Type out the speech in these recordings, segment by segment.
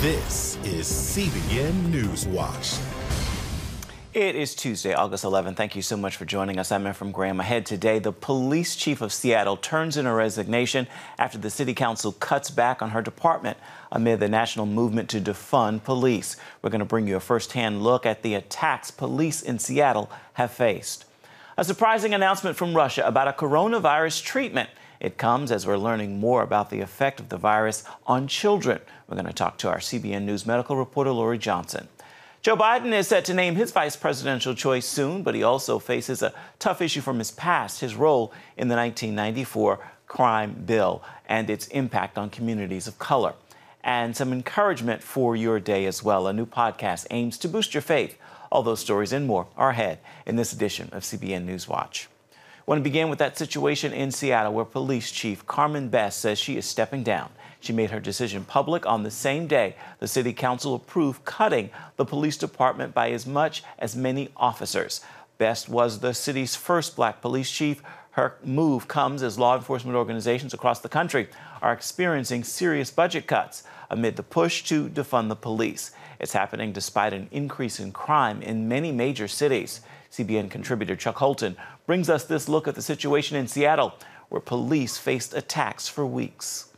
This is CBN NewsWatch. It is Tuesday, August 11th. Thank you so much for joining us. I'm Ephraim Graham. Ahead today, the police chief of Seattle turns in her resignation after the city council cuts back on her department amid the national movement to defund police. We're going to bring you a first-hand look at the attacks police in Seattle have faced. A surprising announcement from Russia about a coronavirus treatment. It comes as we're learning more about the effect of the virus on children. We're going to talk to our CBN News medical reporter, Lori Johnson. Joe Biden is set to name his vice presidential choice soon, but he also faces a tough issue from his past, his role in the 1994 crime bill and its impact on communities of color. And some encouragement for your day as well. A new podcast aims to boost your faith. All those stories and more are ahead in this edition of CBN NewsWatch. I want to begin with that situation in Seattle where Police Chief Carmen Best says she is stepping down. She made her decision public on the same day the city council approved cutting the police department by as much as many officers. Best was the city's first black police chief. Her move comes as law enforcement organizations across the country are experiencing serious budget cuts amid the push to defund the police. It's happening despite an increase in crime in many major cities. CBN contributor Chuck Holton brings us this look at the situation in Seattle, where police faced attacks for weeks.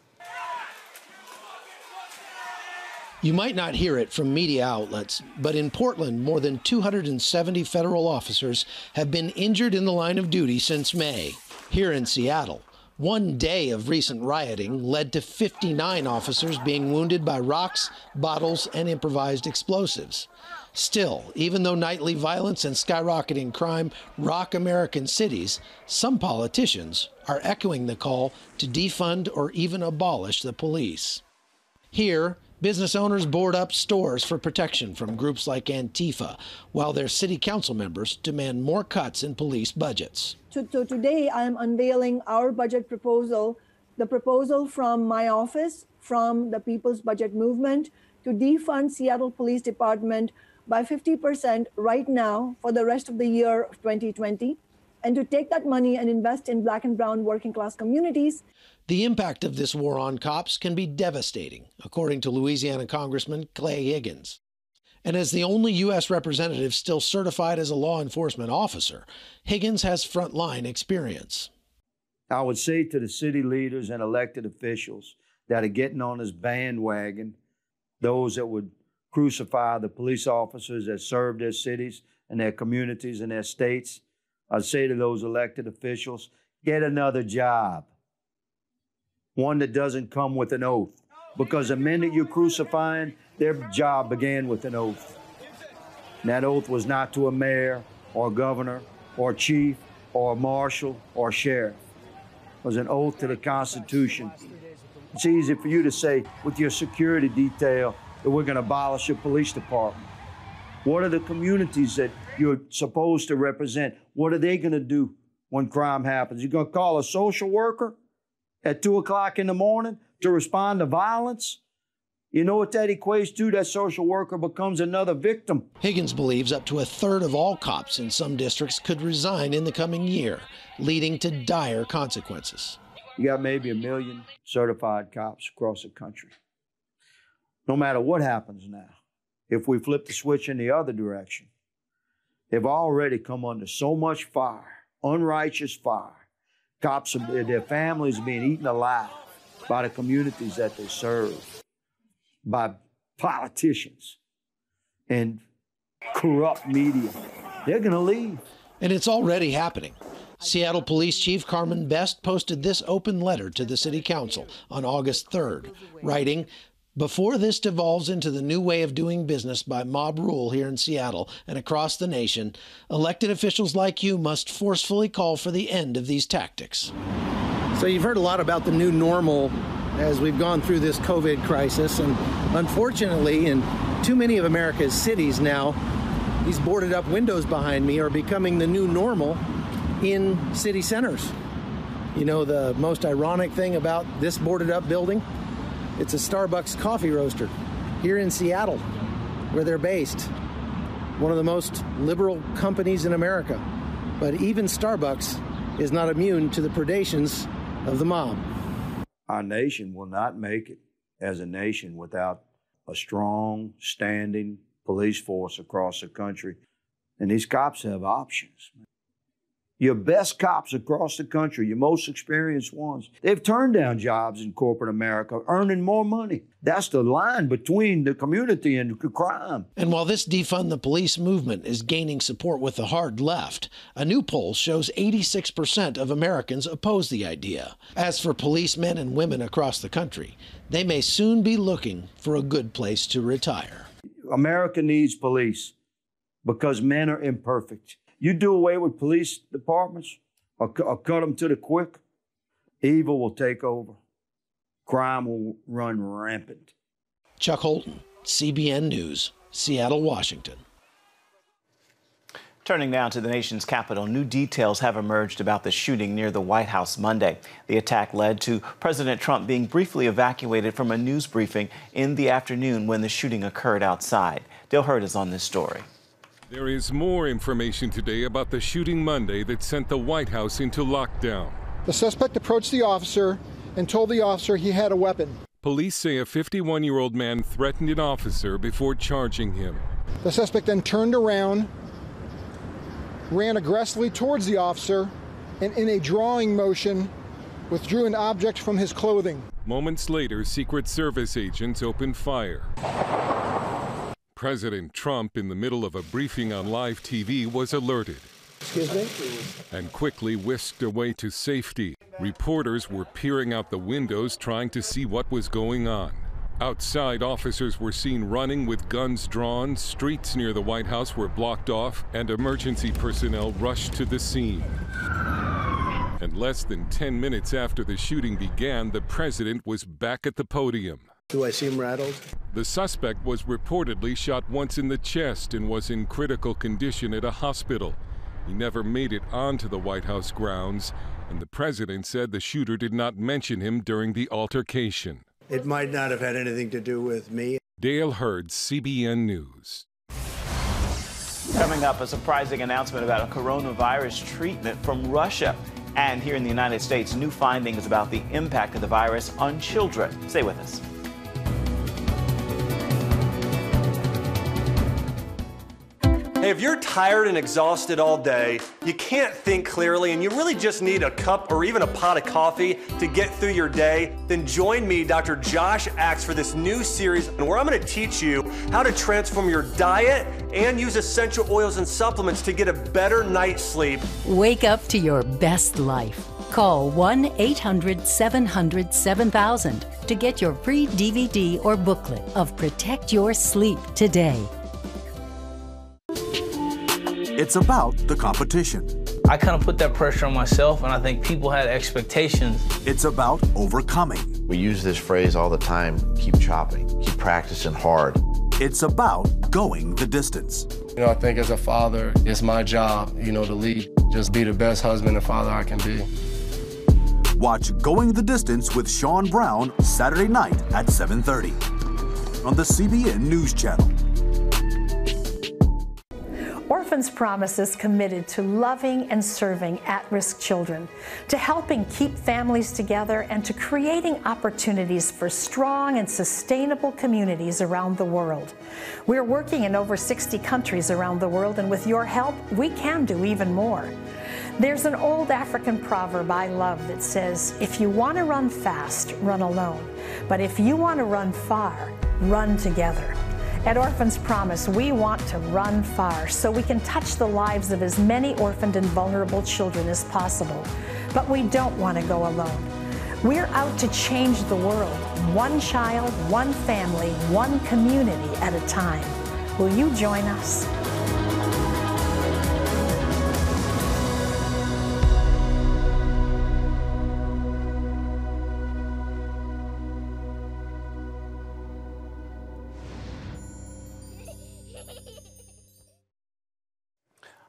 You might not hear it from media outlets, but in Portland, more than 270 federal officers have been injured in the line of duty since May. Here in Seattle, one day of recent rioting led to 59 officers being wounded by rocks, bottles, and improvised explosives. Still, even though nightly violence and skyrocketing crime rock American cities, some politicians are echoing the call to defund or even abolish the police. Here, business owners board up stores for protection from groups like Antifa, while their city council members demand more cuts in police budgets. So today I am unveiling our budget proposal, the proposal from my office, from the People's Budget Movement, to defund Seattle Police Department by 50% right now for the rest of the year of 2020, and to take that money and invest in Black and brown working class communities. The impact of this war on cops can be devastating, according to Louisiana Congressman Clay Higgins. And as the only U.S. representative still certified as a law enforcement officer, Higgins has frontline experience. I would say to the city leaders and elected officials that are getting on this bandwagon, those that would crucify the police officers that serve their cities and their communities and their states, I'd say to those elected officials, get another job. One that doesn't come with an oath. Because the minute you're crucifying, their job began with an oath. And that oath was not to a mayor or governor or chief or marshal or sheriff. It was an oath to the Constitution. It's easy for you to say with your security detail that we're going to abolish your police department. What are the communities that you're supposed to represent? What are they going to do when crime happens? You're going to call a social worker at 2 o'clock in the morning to respond to violence? You know what that equates to? That social worker becomes another victim. Higgins believes up to a third of all cops in some districts could resign in the coming year, leading to dire consequences. You got maybe 1 million certified cops across the country. No matter what happens now, if we flip the switch in the other direction, they've already come under so much fire, unrighteous fire. Cops, their families are being eaten alive by the communities that they serve, by politicians and corrupt media. They're going to leave. And it's already happening. Seattle Police Chief Carmen Best posted this open letter to the City Council on August 3rd, writing, "Before this devolves into the new way of doing business by mob rule here in Seattle and across the nation, elected officials like you must forcefully call for the end of these tactics." So you've heard a lot about the new normal as we've gone through this COVID crisis, and unfortunately in too many of America's cities now, these boarded up windows behind me are becoming the new normal in city centers. You know, the most ironic thing about this boarded up building? It's a Starbucks coffee roaster here in Seattle, where they're based. One of the most liberal companies in America. But even Starbucks is not immune to the predations of the mob. Our nation will not make it as a nation without a strong, standing police force across the country. And these cops have options. Your best cops across the country, your most experienced ones, they've turned down jobs in corporate America, earning more money. That's the line between the community and crime. And while this defund the police movement is gaining support with the hard left, a new poll shows 86% of Americans oppose the idea. As for policemen and women across the country, they may soon be looking for a good place to retire. America needs police because men are imperfect. You do away with police departments or cut them to the quick, evil will take over. Crime will run rampant. Chuck Holton, CBN News, Seattle, Washington. Turning now to the nation's capital, new details have emerged about the shooting near the White House Monday. The attack led to President Trump being briefly evacuated from a news briefing in the afternoon when the shooting occurred outside. Dale Hurd is on this story. There is more information today about the shooting Monday that sent the White House into lockdown. The suspect approached the officer and told the officer he had a weapon. Police say a 51-year-old man threatened an officer before charging him. The suspect then turned around, ran aggressively towards the officer, and in a drawing motion, withdrew an object from his clothing. Moments later, Secret Service agents opened fire. President Trump, in the middle of a briefing on live TV, was alerted. Excuse me? And quickly whisked away to safety. Reporters were peering out the windows trying to see what was going on. Outside, officers were seen running with guns drawn, streets near the White House were blocked off, and emergency personnel rushed to the scene. And less than 10 minutes after the shooting began, the president was back at the podium. Do I seem rattled? The suspect was reportedly shot once in the chest and was in critical condition at a hospital. He never made it onto the White House grounds, and the president said the shooter did not mention him during the altercation. It might not have had anything to do with me. Dale Hurd, CBN News. Coming up, a surprising announcement about a coronavirus treatment from Russia. And here in the United States, new findings about the impact of the virus on children. Stay with us. Hey, if you're tired and exhausted all day, you can't think clearly, and you really just need a cup or even a pot of coffee to get through your day, then join me, Dr. Josh Axe, for this new series where I'm going to teach you how to transform your diet and use essential oils and supplements to get a better night's sleep. Wake up to your best life. Call 1-800-700-7000 to get your free DVD or booklet of Protect Your Sleep today. It's about the competition. I kind of put that pressure on myself, and I think people had expectations. It's about overcoming. We use this phrase all the time, keep chopping, keep practicing hard. It's about going the distance. I think as a father, it's my job, to lead. Just be the best husband and father I can be. Watch Going the Distance with Sean Brown Saturday night at 7:30 on the CBN News Channel. Orphans Promise is committed to loving and serving at-risk children, to helping keep families together, and to creating opportunities for strong and sustainable communities around the world. We're working in over 60 countries around the world, and with your help, we can do even more. There's an old African proverb I love that says, if you want to run fast, run alone. But if you want to run far, run together. At Orphans Promise, we want to run far so we can touch the lives of as many orphaned and vulnerable children as possible. But we don't want to go alone. We're out to change the world, one child, one family, one community at a time. Will you join us?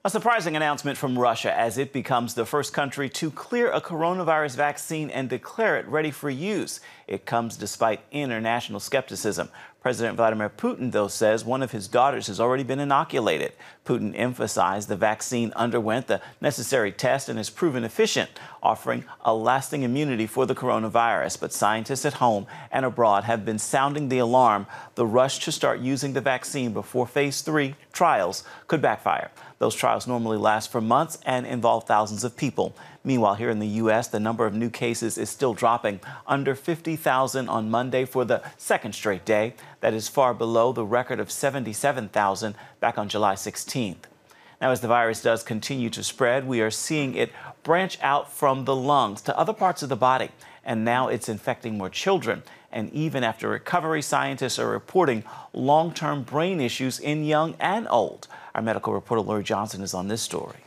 A surprising announcement from Russia as it becomes the first country to clear a coronavirus vaccine and declare it ready for use. It comes despite international skepticism. President Vladimir Putin, though, says one of his daughters has already been inoculated. Putin emphasized the vaccine underwent the necessary test and is proven efficient, offering a lasting immunity for the coronavirus. But scientists at home and abroad have been sounding the alarm. The rush to start using the vaccine before phase 3 trials could backfire. Those trials normally last for months and involve thousands of people. Meanwhile, here in the U.S., the number of new cases is still dropping, under 50,000 on Monday for the second straight day. That is far below the record of 77,000 back on July 16th. Now, as the virus does continue to spread, we are seeing it branch out from the lungs to other parts of the body. And now it's infecting more children. And even after recovery, scientists are reporting long-term brain issues in young and old. Our medical reporter Lori Johnson is on this story.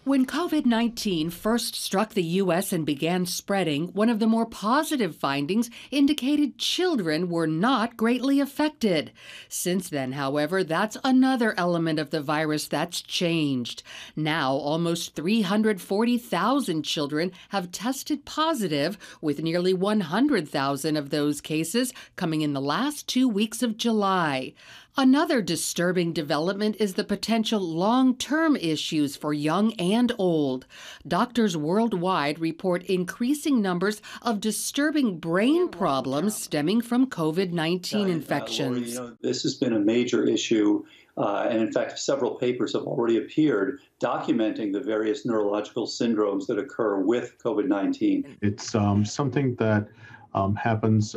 When COVID-19 first struck the U.S. and began spreading, one of the more positive findings indicated children were not greatly affected. Since then, however, that's another element of the virus that's changed. Now, almost 340,000 children have tested positive, with nearly 100,000 of those cases coming in the last 2 weeks of July. Another disturbing development is the potential long-term issues for young and old. Doctors worldwide report increasing numbers of disturbing brain problems stemming from COVID-19 infections. Lori, this has been a major issue, and in fact, several papers have already appeared documenting the various neurological syndromes that occur with COVID-19. It's something that happens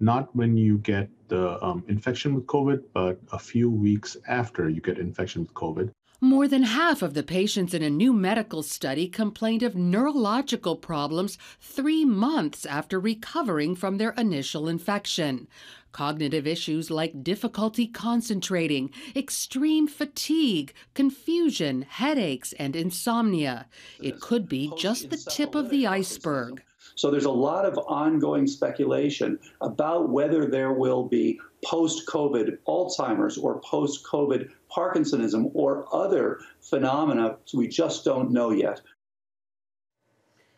not when you get the infection with COVID, but a few weeks after you get infection with COVID. More than half of the patients in a new medical study complained of neurological problems 3 months after recovering from their initial infection. Cognitive issues like difficulty concentrating, extreme fatigue, confusion, headaches, and insomnia. It could be just the tip of the iceberg. So there's a lot of ongoing speculation about whether there will be post-COVID Alzheimer's or post-COVID Parkinsonism or other phenomena we just don't know yet.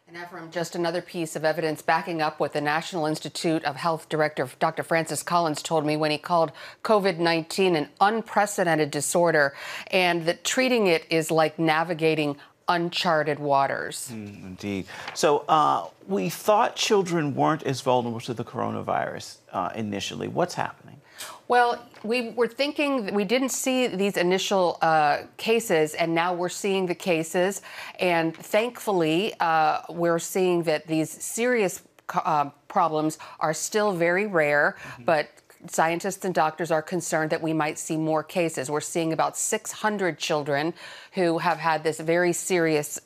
And Ephraim, just another piece of evidence backing up what the National Institute of Health Director Dr. Francis Collins told me when he called COVID-19 an unprecedented disorder, and that treating it is like navigating uncharted waters. Indeed. So we thought children weren't as vulnerable to the coronavirus initially. What's happening? Well, we were thinking that we didn't see these initial cases, and now we're seeing the cases. And thankfully, we're seeing that these serious problems are still very rare, but scientists and doctors are concerned that we might see more cases. We're seeing about 600 children who have had this very serious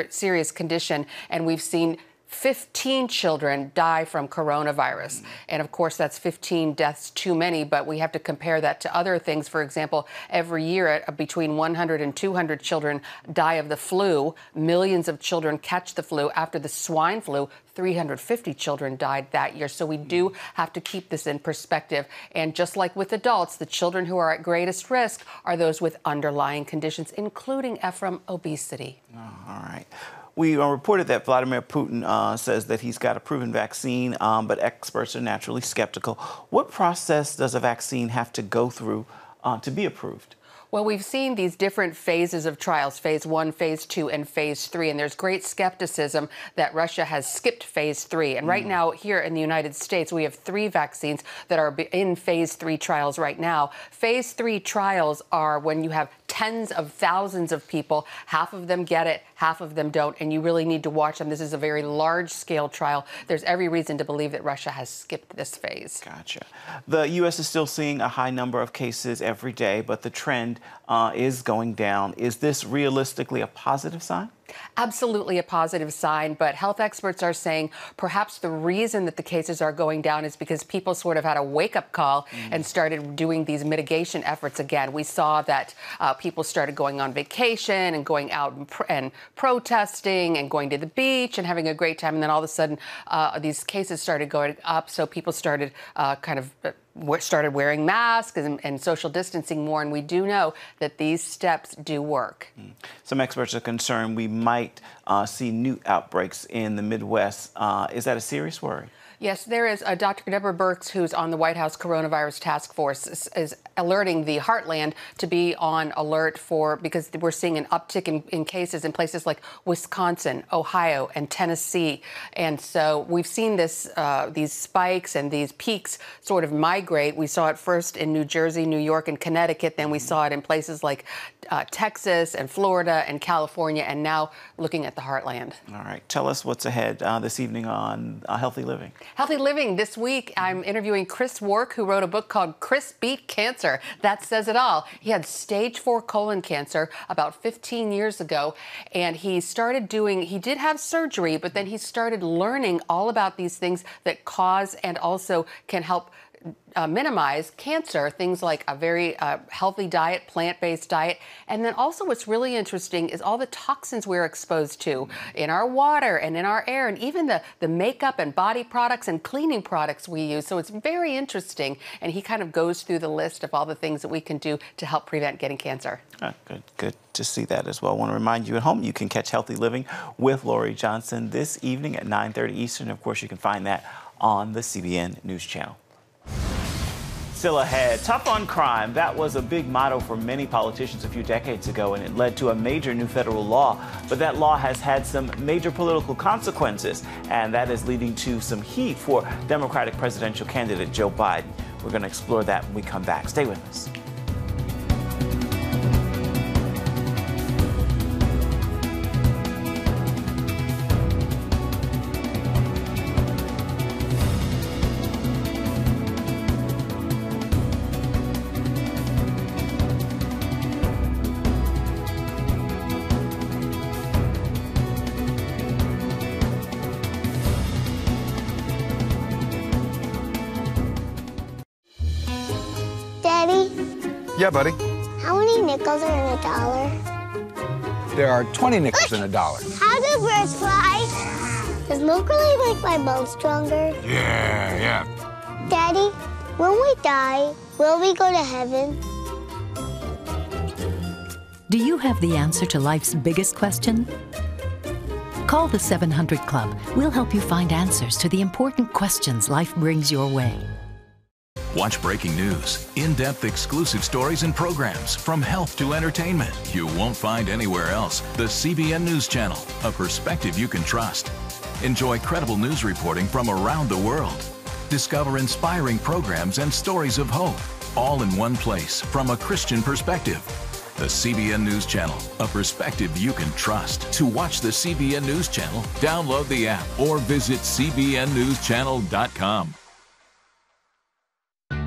serious condition, and we've seen 15 children die from coronavirus. And of course, that's 15 deaths too many, but we have to compare that to other things. For example, every year between 100 and 200 children die of the flu. Millions of children catch the flu. After the swine flu, 350 children died that year. So we do have to keep this in perspective. And just like with adults, the children who are at greatest risk are those with underlying conditions, including, Ephraim, obesity. Oh, all right. We reported that Vladimir Putin says that he's got a proven vaccine, but experts are naturally skeptical. What process does a vaccine have to go through to be approved? Well, we've seen these different phases of trials, phase 1, phase 2, and phase 3, and there's great skepticism that Russia has skipped phase 3. And right now, here in the United States, we have 3 vaccines that are in phase 3 trials right now. Phase 3 trials are when you have tens of thousands of people. Half of them get it, half of them don't, and you really need to watch them. This is a very large-scale trial. There's every reason to believe that Russia has skipped this phase. Gotcha. The U.S. is still seeing a high number of cases every day, but the trend is going down. Is this realistically a positive sign? Absolutely a positive sign, but health experts are saying perhaps the reason that the cases are going down is because people sort of had a wake-up call and started doing these mitigation efforts again. We saw that people started going on vacation and going out and protesting and going to the beach and having a great time, and then all of a sudden these cases started going up, so people started started wearing masks and social distancing more, and we do know that these steps do work. Some experts are concerned we might see new outbreaks in the Midwest. Is that a serious worry? Yes, there is. Dr. Deborah Birx, who's on the White House Coronavirus Task Force, is alerting the Heartland to be on alert because we're seeing an uptick in cases in places like Wisconsin, Ohio, and Tennessee. And so we've seen these spikes and these peaks sort of migrate. We saw it first in New Jersey, New York, and Connecticut. Then we saw it in places like Texas and Florida and California, and now looking at the Heartland. All right. Tell us what's ahead this evening on Healthy Living. Healthy Living. This week, I'm interviewing Chris Wark, who wrote a book called Chris Beat Cancer. That says it all. He had stage 4 colon cancer about 15 years ago, and he did have surgery, but then he started learning all about these things that cause and also can help minimize cancer, things like a very healthy diet, plant-based diet. And then also what's really interesting is all the toxins we're exposed to in our water and in our air, and even the makeup and body products and cleaning products we use. So it's very interesting. And he kind of goes through the list of all the things that we can do to help prevent getting cancer. Good to see that as well. I want to remind you at home, you can catch Healthy Living with Lori Johnson this evening at 9:30 Eastern. Of course, you can find that on the CBN News Channel. Still ahead, tough on crime. That was a big motto for many politicians a few decades ago, and it led to a major new federal law. But that law has had some major political consequences, and that is leading to some heat for Democratic presidential candidate Joe Biden. We're going to explore that when we come back. Stay with us. Yeah, buddy. How many nickels are in a dollar? There are 20 nickels in a dollar. How do birds fly? Does milk really make my bones stronger? Yeah. Daddy, when we die, will we go to heaven? Do you have the answer to life's biggest question? Call the 700 Club. We'll help you find answers to the important questions life brings your way. Watch breaking news, in-depth exclusive stories and programs from health to entertainment you won't find anywhere else. The CBN News Channel, a perspective you can trust. Enjoy credible news reporting from around the world. Discover inspiring programs and stories of hope, all in one place from a Christian perspective. The CBN News Channel, a perspective you can trust. To watch the CBN News Channel, download the app or visit cbnnewschannel.com.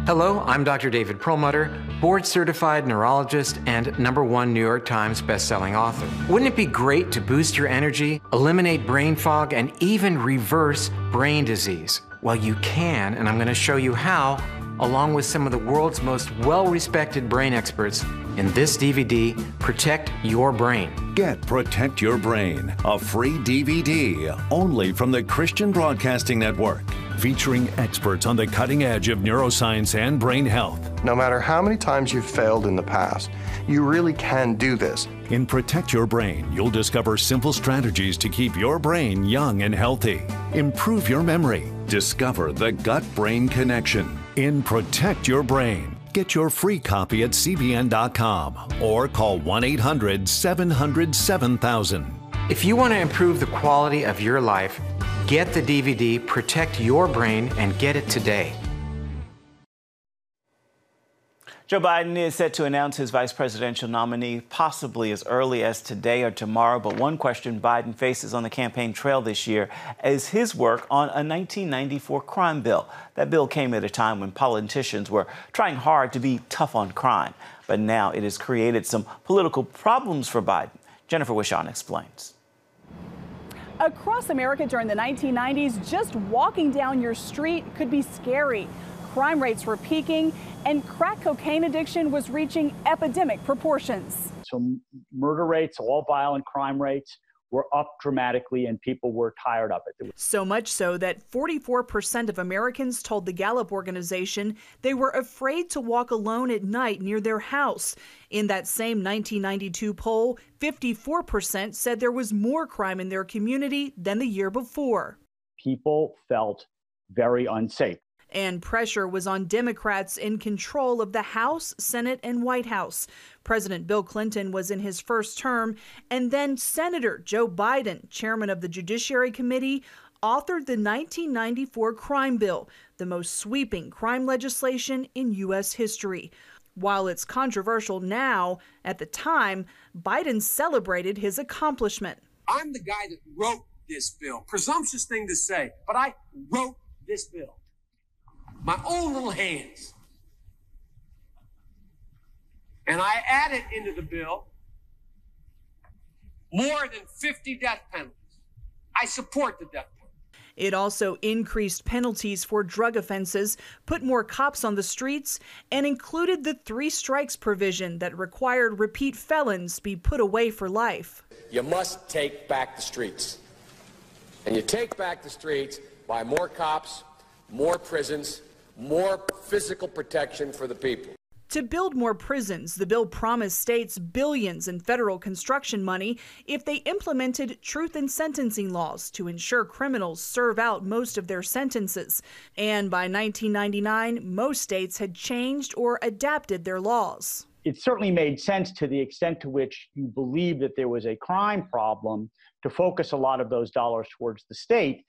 Hello, I'm Dr. David Perlmutter, board-certified neurologist and #1 New York Times bestselling author. Wouldn't it be great to boost your energy, eliminate brain fog, and even reverse brain disease? Well, you can, and I'm going to show you how, along with some of the world's most well-respected brain experts in this DVD, Protect Your Brain. Get Protect Your Brain, a free DVD only from the Christian Broadcasting Network, featuring experts on the cutting edge of neuroscience and brain health. No matter how many times you've failed in the past, you really can do this. In Protect Your Brain, you'll discover simple strategies to keep your brain young and healthy. Improve your memory. Discover the gut-brain connection. In Protect Your Brain, get your free copy at cbn.com or call 1-800-700-7000. If you want to improve the quality of your life, get the DVD Protect Your Brain and get it today. Joe Biden is set to announce his vice presidential nominee possibly as early as today or tomorrow. But one question Biden faces on the campaign trail this year is his work on a 1994 crime bill. That bill came at a time when politicians were trying hard to be tough on crime. But now it has created some political problems for Biden. Jennifer Wishon explains. Across America during the 1990s, just walking down your street could be scary. Crime rates were peaking, and crack cocaine addiction was reaching epidemic proportions. So murder rates, all violent crime rates, were up dramatically, and people were tired of it. So much so that 44% of Americans told the Gallup organization they were afraid to walk alone at night near their house. In that same 1992 poll, 54% said there was more crime in their community than the year before. People felt very unsafe. And pressure was on Democrats in control of the House, Senate, and White House. President Bill Clinton was in his first term, and then Senator Joe Biden, chairman of the Judiciary Committee, authored the 1994 crime bill, the most sweeping crime legislation in U.S. history. While it's controversial now, at the time, Biden celebrated his accomplishment. I'm the guy that wrote this bill. Presumptuous thing to say, but I wrote this bill. My own little hands. And I added into the bill more than 50 death penalties. I support the death penalty. It also increased penalties for drug offenses, put more cops on the streets, and included the 3 strikes provision that required repeat felons be put away for life. You must take back the streets. And you take back the streets by more cops, more prisons, more physical protection for the people. To build more prisons, the bill promised states billions in federal construction money if they implemented truth in sentencing laws to ensure criminals serve out most of their sentences. And by 1999, most states had changed or adapted their laws. It certainly made sense to the extent to which you believe that there was a crime problem to focus a lot of those dollars towards the state,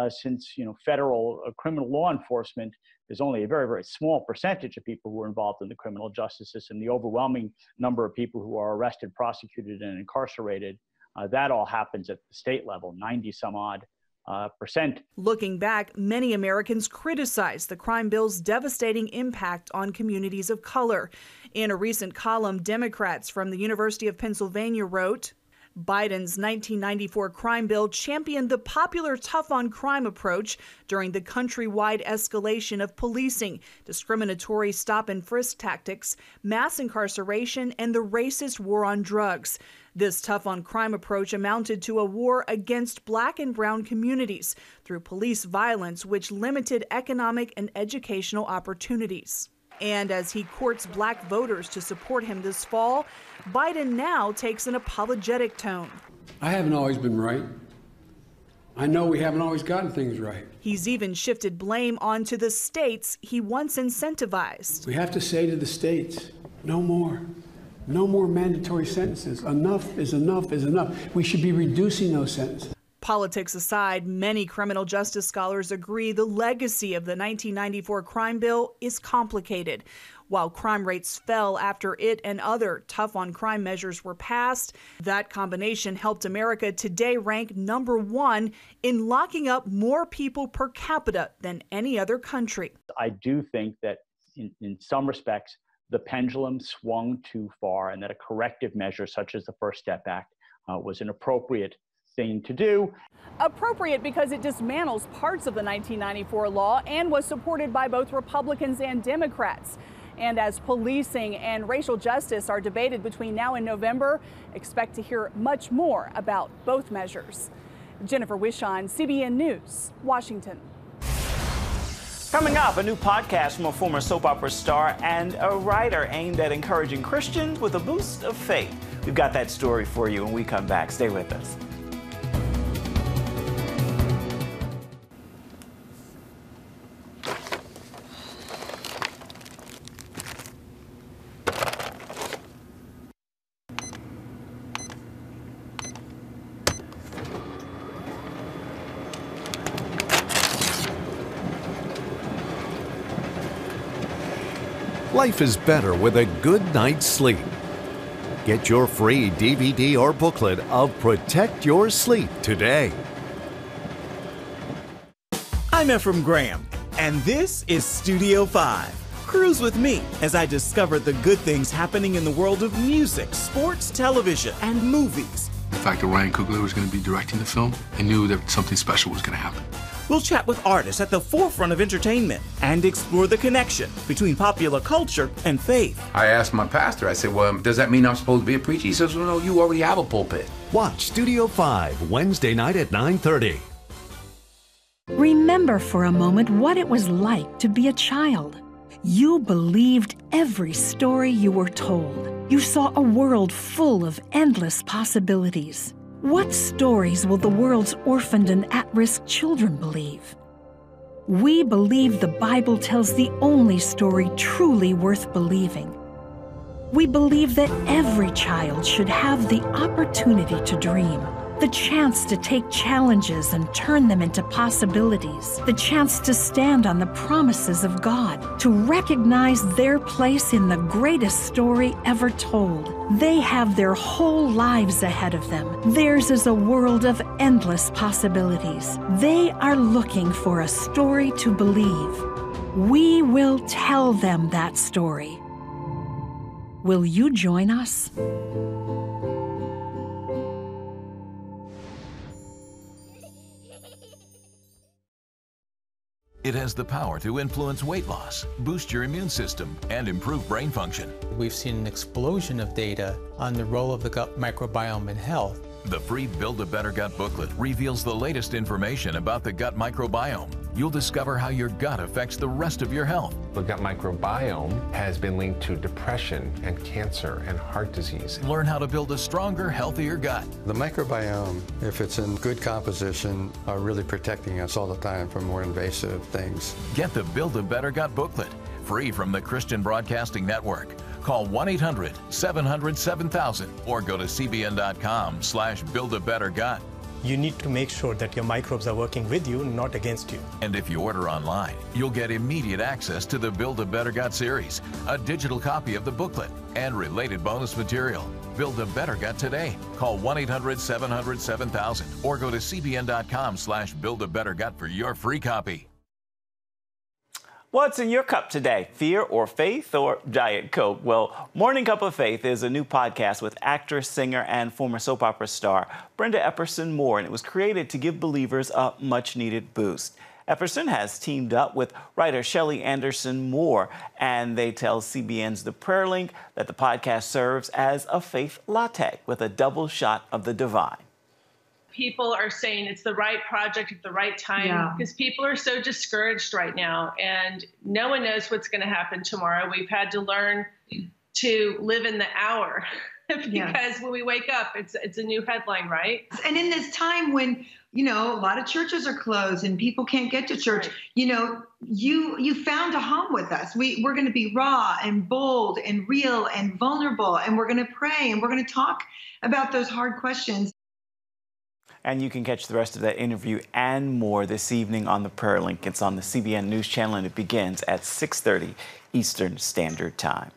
since federal criminal law enforcement is only a very, very small percentage of people who are involved in the criminal justice system. The overwhelming number of people who are arrested, prosecuted, and incarcerated, that all happens at the state level, 90-some-odd %. Looking back, many Americans criticized the crime bill's devastating impact on communities of color. In a recent column, Democrats from the University of Pennsylvania wrote, Biden's 1994 crime bill championed the popular tough-on-crime approach during the countrywide escalation of policing, discriminatory stop-and-frisk tactics, mass incarceration, and the racist war on drugs. This tough-on-crime approach amounted to a war against black and brown communities through police violence, which limited economic and educational opportunities. And as he courts black voters to support him this fall, Biden now takes an apologetic tone. I haven't always been right. I know we haven't always gotten things right. He's even shifted blame onto the states he once incentivized. We have to say to the states, no more. No more mandatory sentences. Enough is enough is enough. We should be reducing those sentences. Politics aside, many criminal justice scholars agree the legacy of the 1994 crime bill is complicated. While crime rates fell after it and other tough-on-crime measures were passed, that combination helped America today rank #1 in locking up more people per capita than any other country. I do think that in some respects, the pendulum swung too far, and that a corrective measure such as the First Step Act was an appropriate thing to do. Appropriate because it dismantles parts of the 1994 law and was supported by both Republicans and Democrats. And as policing and racial justice are debated between now and November, expect to hear much more about both measures. Jennifer Wishon, CBN News, Washington. Coming up, a new podcast from a former soap opera star and a writer aimed at encouraging Christians with a boost of faith. We've got that story for you when we come back. Stay with us. Life is better with a good night's sleep. Get your free DVD or booklet of Protect Your Sleep today. I'm Ephraim Graham, and this is Studio 5. Cruise with me as I discover the good things happening in the world of music, sports, television, and movies. The fact that Ryan Coogler was going to be directing the film, I knew that something special was going to happen. We'll chat with artists at the forefront of entertainment and explore the connection between popular culture and faith. I asked my pastor, I said, well, does that mean I'm supposed to be a preacher? He says, well, no, you already have a pulpit. Watch Studio 5 Wednesday night at 9:30. Remember for a moment what it was like to be a child. You believed every story you were told. You saw a world full of endless possibilities. What stories will the world's orphaned and at-risk children believe? We believe the Bible tells the only story truly worth believing. We believe that every child should have the opportunity to dream, the chance to take challenges and turn them into possibilities, the chance to stand on the promises of God, to recognize their place in the greatest story ever told. They have their whole lives ahead of them. Theirs is a world of endless possibilities. They are looking for a story to believe. We will tell them that story. Will you join us? It has the power to influence weight loss, boost your immune system, and improve brain function. We've seen an explosion of data on the role of the gut microbiome in health. The free Build a Better Gut booklet reveals the latest information about the gut microbiome. You'll discover how your gut affects the rest of your health. The gut microbiome has been linked to depression and cancer and heart disease. Learn how to build a stronger, healthier gut. The microbiome, if it's in good composition, are really protecting us all the time from more invasive things. Get the Build a Better Gut booklet, free from the Christian Broadcasting Network. Call 1-800-700-7000 or go to cbn.com/buildabettergut. You need to make sure that your microbes are working with you, not against you. And if you order online, you'll get immediate access to the Build a Better Gut series, a digital copy of the booklet, and related bonus material. Build a Better Gut today. Call 1-800-700-7000 or go to cbn.com/buildabettergut for your free copy. What's in your cup today? Fear or faith or Diet Coke? Well, Morning Cup of Faith is a new podcast with actress, singer, and former soap opera star Brenda Epperson Moore, and it was created to give believers a much-needed boost. Epperson has teamed up with writer Shelley Anderson Moore, and they tell CBN's The Prayer Link that the podcast serves as a faith latte with a double shot of the divine. People are saying it's the right project at the right time because people are so discouraged right now and no one knows what's going to happen tomorrow. We've had to learn to live in the hour because when we wake up, it's a new headline, right? And in this time when, you know, a lot of churches are closed and people can't get to church, you know, you found a home with us. We're going to be raw and bold and real and vulnerable, and we're going to pray and we're going to talk about those hard questions. And you can catch the rest of that interview and more this evening on the Prayer Link. It's on the CBN News Channel, and it begins at 6:30 Eastern Standard Time.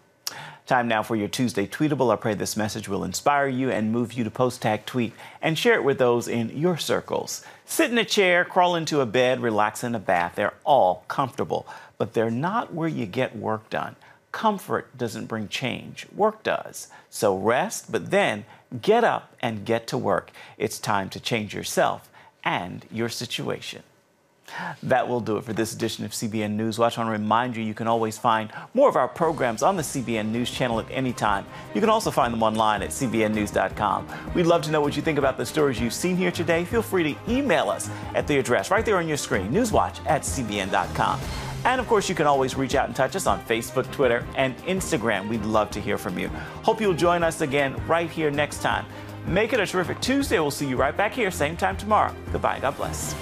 Time now for your Tuesday Tweetable. I pray this message will inspire you and move you to post-tag tweet and share it with those in your circles. Sit in a chair, crawl into a bed, relax in a bath. They're all comfortable, but they're not where you get work done. Comfort doesn't bring change. Work does. So rest, but then get up and get to work. It's time to change yourself and your situation. That will do it for this edition of CBN News Watch. I want to remind you can always find more of our programs on the CBN News Channel at any time. You can also find them online at cbnnews.com. We'd love to know what you think about the stories you've seen here today. Feel free to email us at the address right there on your screen, newswatch@cbn.com. And of course, you can always reach out and touch us on Facebook, Twitter, and Instagram. We'd love to hear from you. Hope you'll join us again right here next time. Make it a terrific Tuesday. We'll see you right back here, same time tomorrow. Goodbye. God bless.